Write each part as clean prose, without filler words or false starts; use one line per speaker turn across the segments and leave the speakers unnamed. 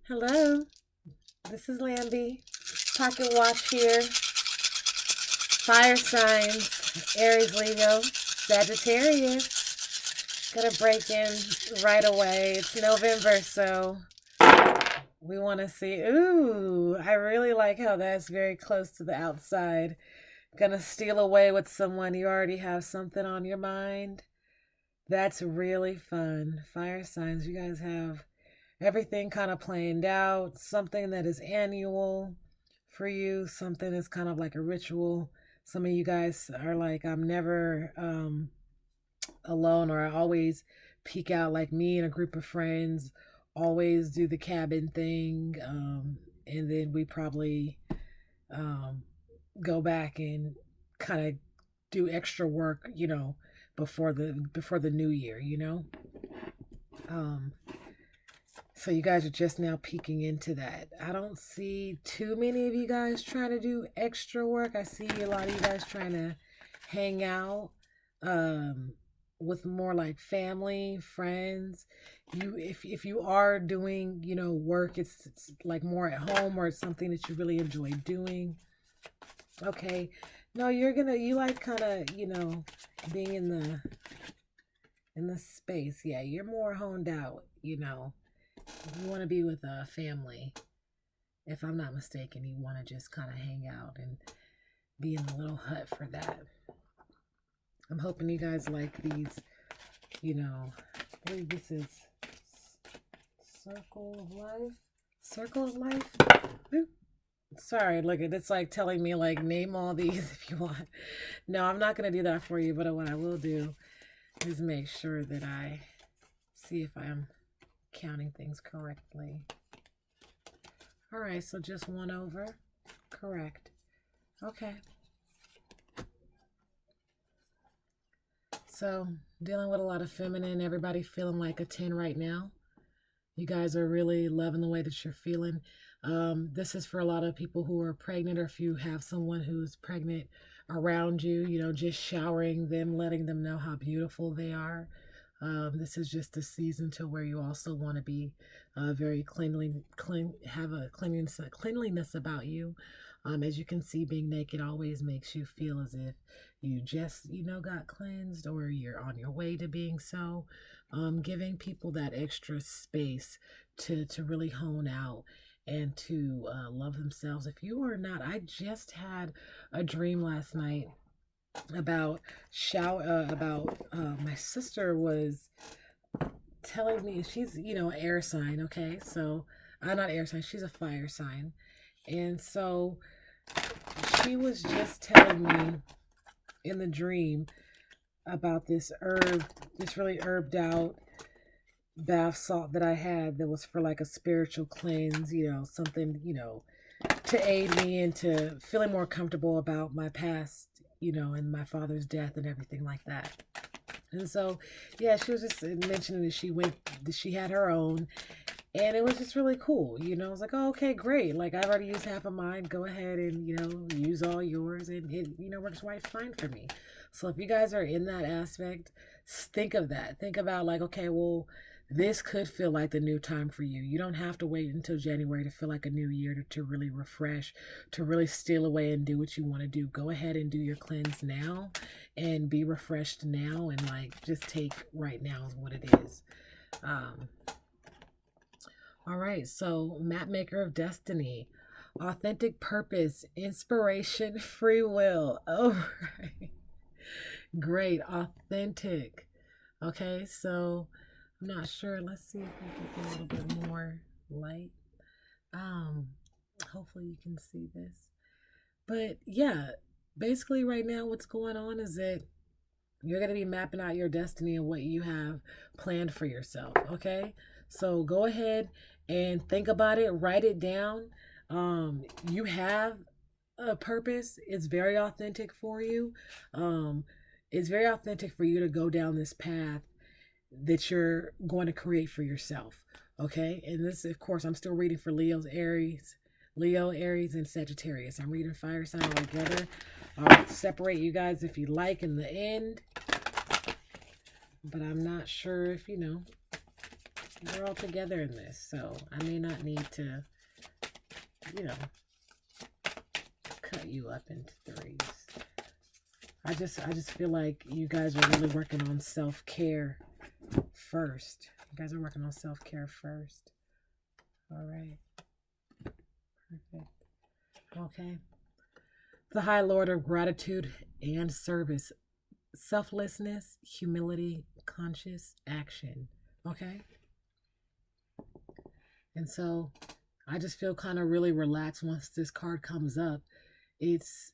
Hello, this is Lambie. Pocket watch here. Fire signs, Aries, Leo, Sagittarius. Gonna break in right away. It's November, so we want to see. Ooh, I really like how that's very close to the outside. Gonna steal away with someone. You already have something on your mind. That's really fun. Fire signs, you guys have everything kind of planned out, something that is annual for you, something that's kind of like a ritual. Some of you guys are like, I'm never alone, or I always peek out, like me and a group of friends always do the cabin thing. And then we probably um, go back and kind of do extra work, before the new year, Um, So you guys are just now peeking into that. I don't see too many of you guys trying to do extra work. I see a lot of you guys trying to hang out um with more like family, friends. If you are doing, work, it's like more at home, or it's something that you really enjoy doing. Okay. No, you like kind of, being in the space. Yeah, you're more honed out. You want to be with a family. If I'm not mistaken, you want to just kind of hang out and be in the little hut for that. I'm hoping you guys like these, I believe this is Circle of Life. Circle of Life? Oop. Sorry, look, it's like telling me, like, name all these if you want. No, I'm not going to do that for you, but what I will do is make sure that I see if I'm counting things correctly. All right, so just one over. Correct. Okay. So, dealing with a lot of feminine, everybody feeling like a 10 right now. You guys are really loving the way that you're feeling. This is for a lot of people who are pregnant, or if you have someone who's pregnant around you, just showering them, letting them know how beautiful they are. This is just a season to where you also want to be very have a cleanliness about you. As you can see, being naked always makes you feel as if you just, got cleansed, or you're on your way to being so. Giving people that extra space to really hone out and to love themselves. If you are not, I just had a dream last night about my sister was telling me, she's, air sign. Okay, so I'm not air sign, she's a fire sign. And so she was just telling me in the dream about this really herbed out bath salt that I had, that was for like a spiritual cleanse, something, to aid me into feeling more comfortable about my past, and my father's death and everything like that. And so, yeah, she was just mentioning that she had her own, and it was just really cool. I was like, oh, okay, great. Like, I've already used half of mine. Go ahead and, use all yours, and it, works right fine for me. So if you guys are in that aspect, think of that. Think about, like, okay, well, this could feel like the new time for you. You don't have to wait until January to feel like a new year, to really refresh, to really steal away and do what you want to do. Go ahead and do your cleanse now and be refreshed now, and like just take right now is what it is. Um, all right, so map maker of destiny, authentic purpose, inspiration, free will. Oh, right. Great, authentic. Okay, so I'm not sure. Let's see if we can get a little bit more light. Um, Hopefully you can see this. But yeah, basically right now what's going on is that you're going to be mapping out your destiny and what you have planned for yourself, okay? So go ahead and think about it, write it down. You have a purpose. It's very authentic for you. Um, it's very authentic for you to go down this path that you're going to create for yourself. Okay. And this, of course, I'm still reading for Leo, Aries, and Sagittarius. I'm reading fire sign all together. I'll separate you guys if you like in the end, but I'm not sure if we're all together in this. So I may not need to, you know, cut you up into threes. I just feel like you guys are really working on self-care first. You guys are working on self-care first. All right. Perfect. Okay. The High Lord of Gratitude and Service. Selflessness, humility, conscious action. Okay. And so I just feel kind of really relaxed once this card comes up. It's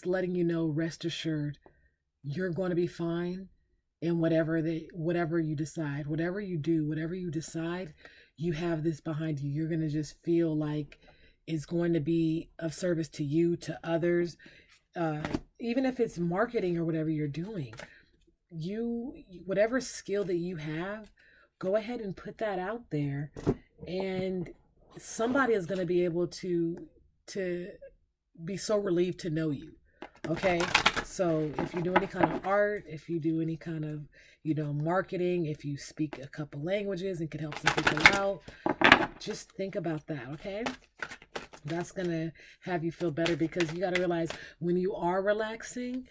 letting you know, rest assured, you're going to be fine in whatever you decide, whatever you do, whatever you decide, you have this behind you. You're going to just feel like it's going to be of service to you, to others, even if it's marketing or whatever you're doing. Whatever skill that you have, go ahead and put that out there, and somebody is going to be able to be so relieved to know you. Okay, so if you do any kind of art, if you do any kind of, marketing, if you speak a couple languages and can help some people out, just think about that. Okay, that's gonna have you feel better, because you got to realize, when you are relaxing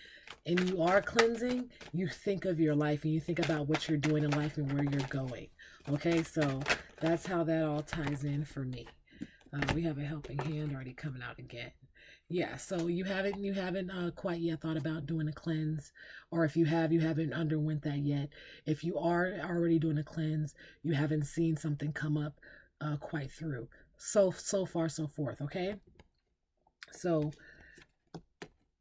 and you are cleansing, you think of your life and you think about what you're doing in life and where you're going. Okay, so that's how that all ties in for me. We have a helping hand already coming out again. Yeah, so you haven't quite yet thought about doing a cleanse, or if you have, you haven't underwent that yet. If you are already doing a cleanse, you haven't seen something come up quite through. So far, so forth. Okay. So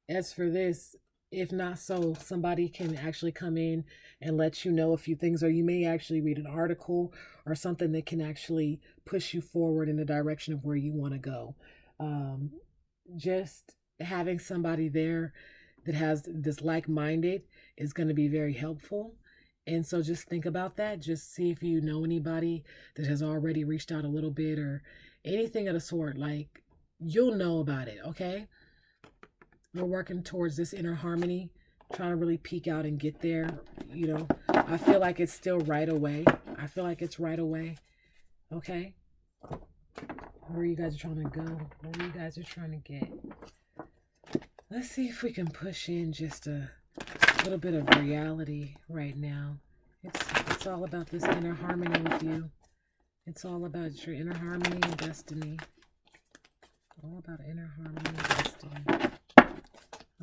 as for this, if not so, somebody can actually come in and let you know a few things, or you may actually read an article or something that can actually push you forward in the direction of where you want to go. Just having somebody there that has this like-minded is going to be very helpful. And so just think about that. Just see if you know anybody that has already reached out a little bit or anything of the sort. Like, you'll know about it. Okay. We're working towards this inner harmony, trying to really peek out and get there. I feel like it's still right away. I feel like it's right away. Okay. Where you guys are trying to go, where you guys are trying to get. Let's see if we can push in just a little bit of reality right now. It's all about this inner harmony with you. It's all about your inner harmony and destiny. All about inner harmony and destiny.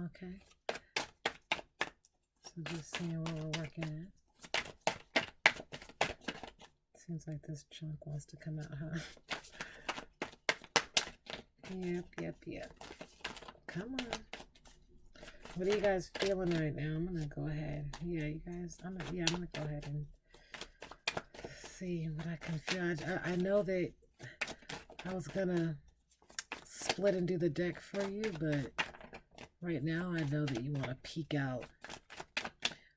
Okay. So just seeing where we're working at. Seems like this chunk wants to come out, huh? Yep. Come on. What are you guys feeling right now? I'm gonna go ahead. Yeah, you guys. I'm gonna go ahead and see what I can feel. I know that I was gonna split and do the deck for you, but right now I know that you want to peek out.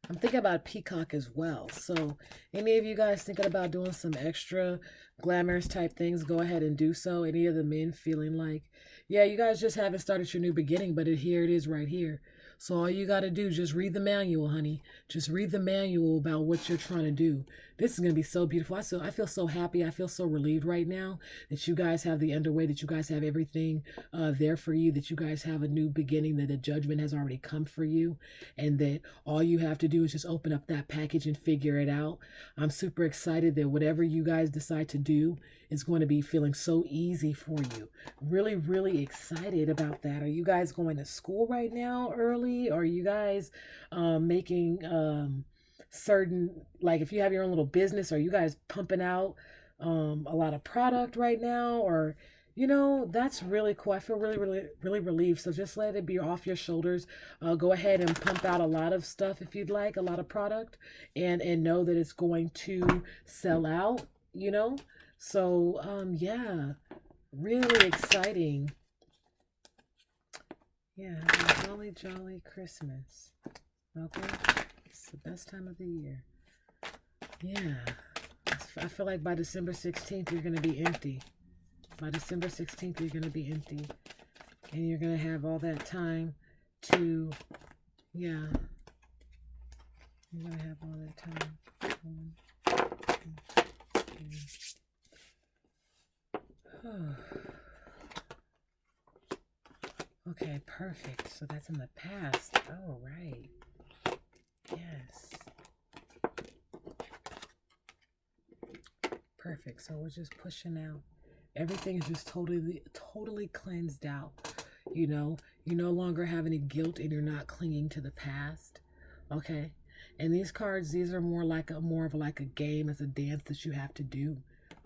I'm thinking about peacock as well. So any of you guys thinking about doing some extra glamorous type things, go ahead and do so. Any of the men feeling like, yeah, you guys just haven't started your new beginning, but here it is right here. So all you got to do, just read the manual, honey. Just read the manual about what you're trying to do. This is going to be so beautiful. I feel so happy. I feel so relieved right now that you guys have the underway, that you guys have everything there for you, that you guys have a new beginning, that the judgment has already come for you, and that all you have to do is just open up that package and figure it out. I'm super excited that whatever you guys decide to do is going to be feeling so easy for you. Really, really excited about that. Are you guys going to school right now early? Are you guys making certain, like if you have your own little business, are you guys pumping out a lot of product right now? Or, that's really cool. I feel really, really, really relieved. So just let it be off your shoulders. Go ahead and pump out a lot of stuff if you'd like, a lot of product, and know that it's going to sell out, So, yeah, really exciting. Yeah, have a jolly, jolly Christmas. Okay? It's the best time of the year. Yeah. I feel like by December 16th, you're going to be empty. By December 16th, you're going to be empty. And you're going to have all that time to, yeah. You're going to have all that time. Okay, perfect. So that's in the past. All right. Yes. Perfect. So we're just pushing out. Everything is just totally cleansed out. You know, you no longer have any guilt and you're not clinging to the past. Okay. And these cards, these are more of like a game, as a dance that you have to do.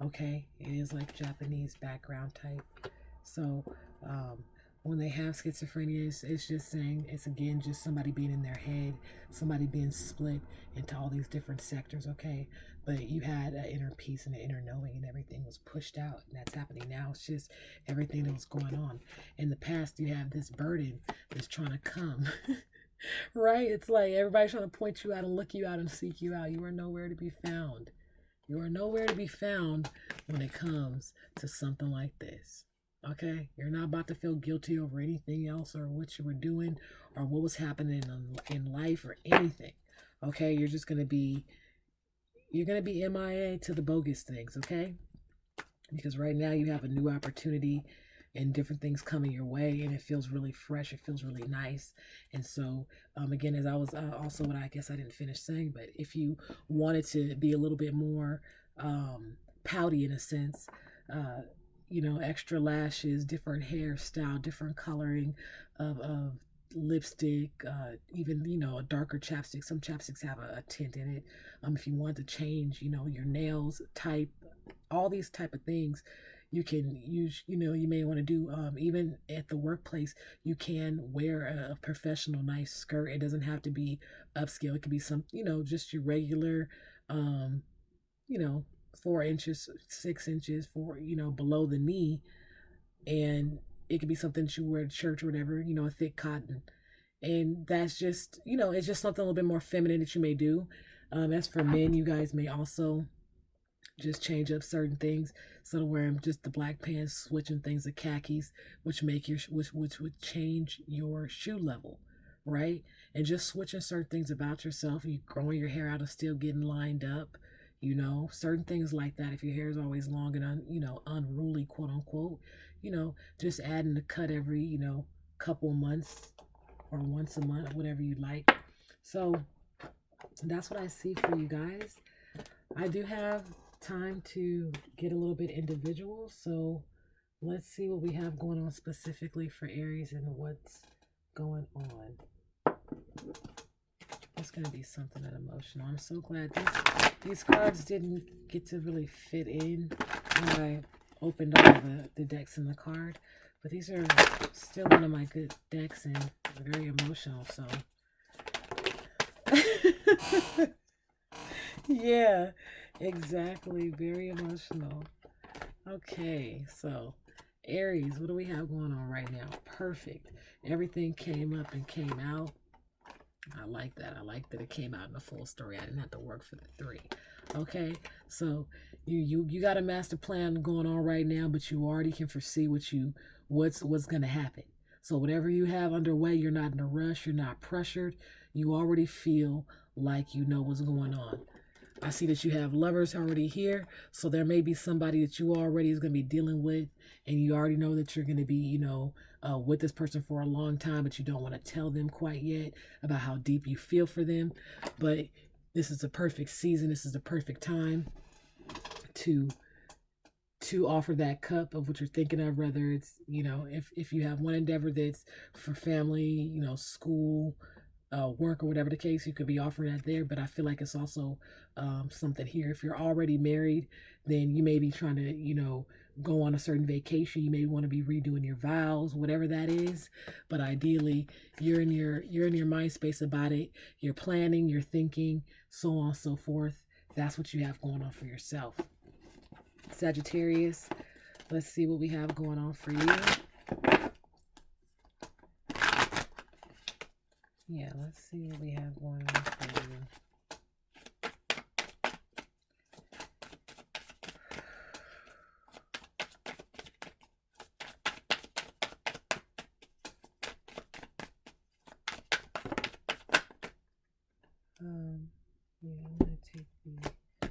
Okay. It is like Japanese background type. So, um, when they have schizophrenia, it's just saying, it's again just somebody being in their head, somebody being split into all these different sectors, okay? But you had an inner peace and an inner knowing, and everything was pushed out, and that's happening now. It's just everything that was going on. In the past, you have this burden that's trying to come, right? It's like everybody's trying to point you out and look you out and seek you out. You are nowhere to be found. You are nowhere to be found when it comes to something like this. Okay? You're not about to feel guilty over anything else or what you were doing or what was happening in life or anything. Okay? You're going to be MIA to the bogus things, okay? Because right now you have a new opportunity and different things coming your way, and it feels really fresh. It feels really nice. And so, again, as I was also, what I guess I didn't finish saying, but if you wanted to be a little bit more pouty in a sense, extra lashes, different hairstyle, different coloring of lipstick, even, a darker chapstick. Some chapsticks have a tint in it. If you want to change, your nails type, all these type of things you can use. You may want to do, even at the workplace, you can wear a professional nice skirt. It doesn't have to be upscale. It could be some, just your regular, um, you know 4 inches, 6 inches, below the knee. And it could be something that you wear to church or whatever, a thick cotton. And that's just, it's just something a little bit more feminine that you may do. As for men, you guys may also just change up certain things. So to wear just the black pants, switching things to khakis, which would change your shoe level, right? And just switching certain things about yourself. You growing your hair out and still getting lined up, certain things like that. If your hair is always long and unruly, quote unquote, just adding a cut every couple months or once a month, whatever you like. So that's what I see for you guys. I do have time to get a little bit individual, so let's see what we have going on specifically for Aries and what's going on. It's going to be something that emotional. I'm so glad these cards didn't get to really fit in when I opened all the decks in the card, but these are still one of my good decks and very emotional, so yeah, exactly. Very emotional. Okay, so Aries, what do we have going on right now? Perfect. Everything came up and came out. I like that. I like that it came out in a full story. I didn't have to work for the 3. Okay, so you got a master plan going on right now, but you already can foresee what's gonna happen. So whatever you have underway, you're not in a rush. You're not pressured. You already feel like you know what's going on. I see that you have lovers already here, so there may be somebody that you already is going to be dealing with, and you already know that you're going to be, with this person for a long time, but you don't want to tell them quite yet about how deep you feel for them. But this is the perfect season. This is the perfect time to offer that cup of what you're thinking of, whether it's, if you have one endeavor that's for family, school, work, or whatever the case, you could be offering that there. But I feel like it's also something here. If you're already married, then you may be trying to, go on a certain vacation. You may want to be redoing your vows, whatever that is. But ideally, you're in your mind space about it. You're planning, you're thinking, so on and so forth. That's what you have going on for yourself. Sagittarius, let's see what we have going on for you. Yeah, let's see what we have going on for you. Yeah, I'm going to take the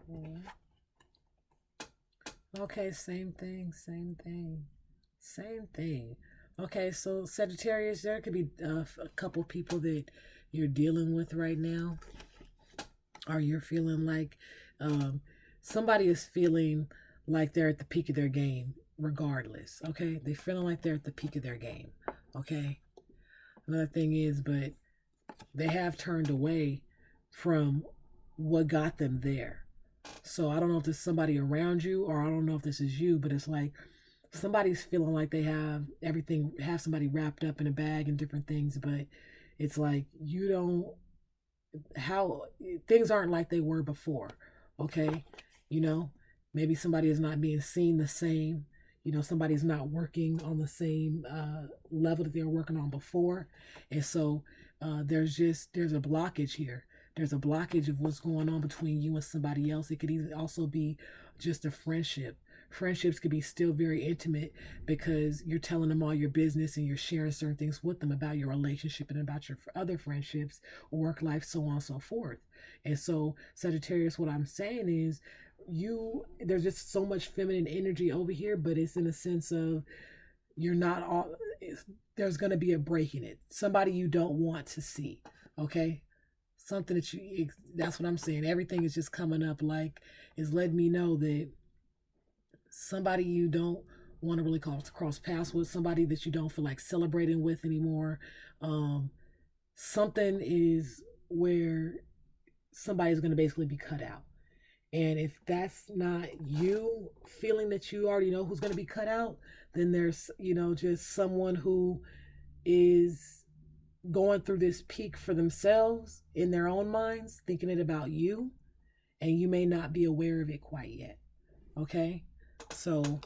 4. Okay, same thing, same thing, same thing. Okay, so Sagittarius, there could be a couple people that you're dealing with right now, or you're feeling like um, somebody is feeling like they're at the peak of their game, regardless. Okay, they're feeling like they're at the peak of their game. Okay, another thing is, but they have turned away from what got them there. So I don't know if this is somebody around you, or I don't know if this is you, but it's like somebody's feeling like they have everything, have somebody wrapped up in a bag and different things, but it's like you don't, how things aren't like they were before. Okay, you know, maybe somebody is not being seen the same. Somebody's not working on the same level that they were working on before, and so there's a blockage here. There's a blockage of what's going on between you and somebody else. It could even also be just a friendship. Friendships could be still very intimate because you're telling them all your business and you're sharing certain things with them about your relationship and about your other friendships, work life, so on and so forth. And so, Sagittarius, what I'm saying is, there's just so much feminine energy over here, but it's in a sense of you're not all. There's going to be a break in it. Somebody you don't want to see. Okay, something that you. That's what I'm saying. Everything is just coming up like is letting me know that somebody you don't want to really cross paths with, somebody that you don't feel like celebrating with anymore. Um, Something is where somebody's going to basically be cut out. And if that's not you feeling that you already know who's going to be cut out, then there's, just someone who is going through this peak for themselves in their own minds, thinking it about you, and you may not be aware of it quite yet. Okay? So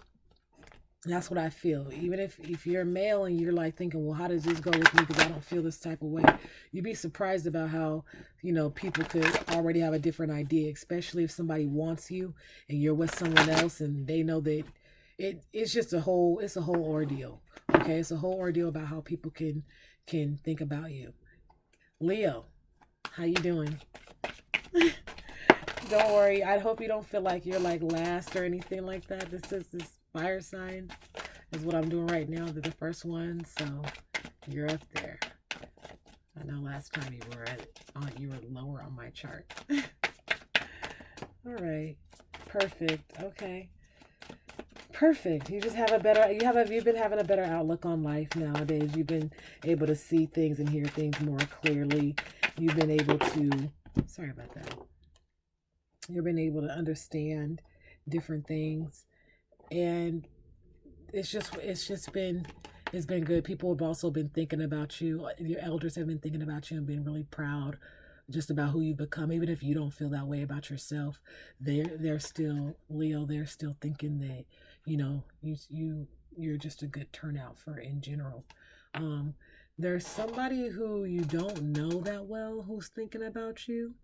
that's what I feel. Even if you're a male and you're like thinking, well, how does this go with me because I don't feel this type of way? You'd be surprised about how, people could already have a different idea, especially if somebody wants you and you're with someone else and they know that it's just a whole ordeal. Okay, it's a whole ordeal about how people can think about you. Leo, how you doing? Don't worry. I hope you don't feel like you're like last or anything like that. This fire sign is what I'm doing right now. They're the first one, so you're up there. I know last time you were lower on my chart. All right, perfect. Okay, perfect. You just have a better. You've been having a better outlook on life nowadays. You've been able to see things and hear things more clearly. You've been able to. Sorry about that. You've been able to understand different things, and it's been good. People have also been thinking about you. Your elders have been thinking about you and been really proud just about who you've become. Even if you don't feel that way about yourself, they're still Leo. They're still thinking that you're just a good turnout for in general. Um, there's somebody who you don't know that well who's thinking about you.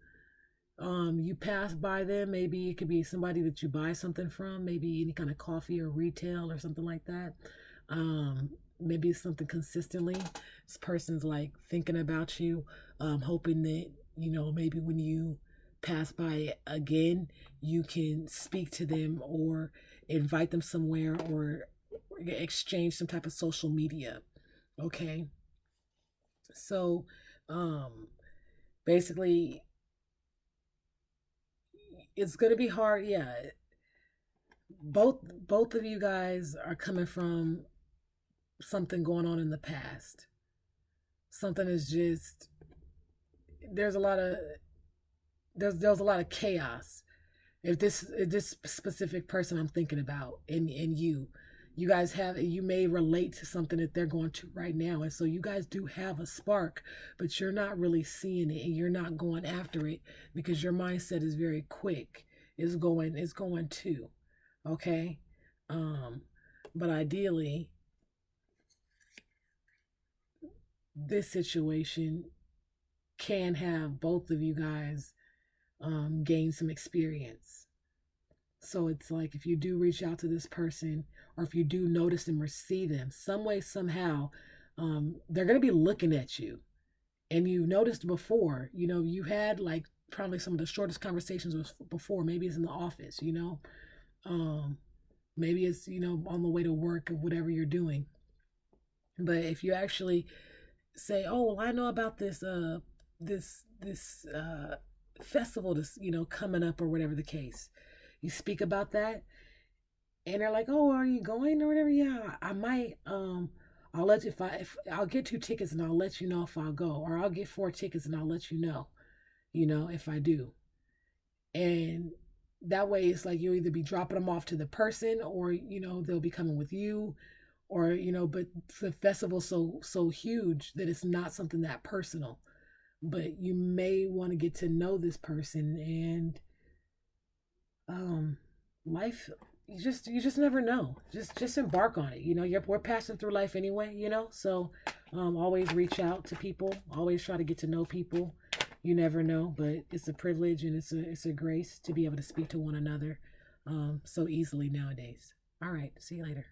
You pass by them, maybe it could be somebody that you buy something from, maybe any kind of coffee or retail or something like that. Maybe it's something consistently. This person's like thinking about you, hoping that maybe when you pass by again you can speak to them or invite them somewhere or exchange some type of social media. Okay, so um basically it's gonna be hard. Yeah, both of you guys are coming from something going on in the past. Something is just there's a lot of there's a lot of chaos. If this specific person I'm thinking about and you guys have you may relate to something that they're going to right now, and so you guys do have a spark, but you're not really seeing it and you're not going after it because your mindset is very quick. It's going to. Okay. um but ideally this situation can have both of you guys gain some experience. So it's like if you do reach out to this person or if you do notice them or see them some way somehow, they're going to be looking at you. And you noticed before, you had like probably some of the shortest conversations before. Maybe it's in the office. um Maybe it's, on the way to work or whatever you're doing. But if you actually say, "Oh, well, I know about this festival that's, coming up," or whatever the case. You speak about that, and they're like, "Oh, are you going or whatever?" Yeah, I might. I'll let you if I'll get 2 tickets and I'll let you know if I'll go, or I'll get 4 tickets and I'll let you know. If I do. And that way it's like you'll either be dropping them off to the person, or they'll be coming with you, or but the festival's so huge that it's not something that personal, but you may want to get to know this person. And um life, you just never know. Just embark on it. We're passing through life anyway, so always reach out to people, always try to get to know people. You never know, but it's a privilege and it's a grace to be able to speak to one another so easily nowadays. All right, see you later.